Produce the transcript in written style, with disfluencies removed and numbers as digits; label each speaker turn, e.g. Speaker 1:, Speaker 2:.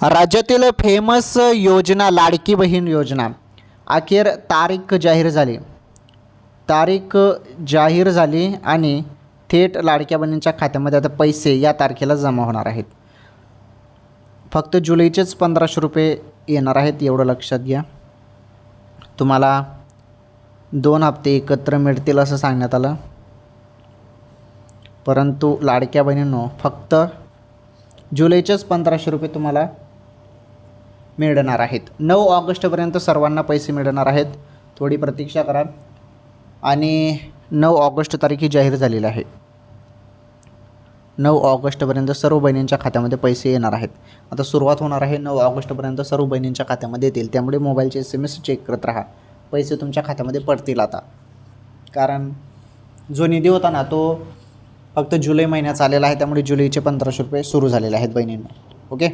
Speaker 1: राज्यातील फेमस योजना लाडकी बहीण योजना अखेर तारीख जाहीर झाली आणि थेट लाडक्या बहिणींच्या खात्यामध्ये आता पैसे या तारखेला जमा होणार आहेत. फक्त जुलैचेच 1500 रुपये येणार आहेत, एवढं लक्षात घ्या. तुम्हाला 2 हप्ते एकत्र मिळतील असं सांगण्यात आलं, परंतु लाडक्या बहिणींनो फक्त जुलैचेच 1500 रुपये तुम्हाला मिळणार आहेत. 9 ऑगस्टपर्यंत सर्वांना पैसे मिळणार आहेत. थोडी प्रतीक्षा करा. आणि 9 ऑगस्ट तारीख ही जाहीर झालेली आहे. 9 ऑगस्टपर्यंत सर्व बहिणींच्या खात्यामध्ये पैसे येणार आहेत. आता सुरुवात होणार आहे 9 ऑगस्टपर्यंत सर्व बहिणींच्या खात्यामध्ये येतील. त्यामुळे मोबाईलचे SMS चेक करत राहा. पैसे तुमच्या खात्यामध्ये पडतील आता. कारण जो निधी होता ना तो फक्त जुलै महिन्यात आलेला आहे, त्यामुळे जुलैचे 1500 रुपये सुरू झालेले आहेत बहिणींना. ओके.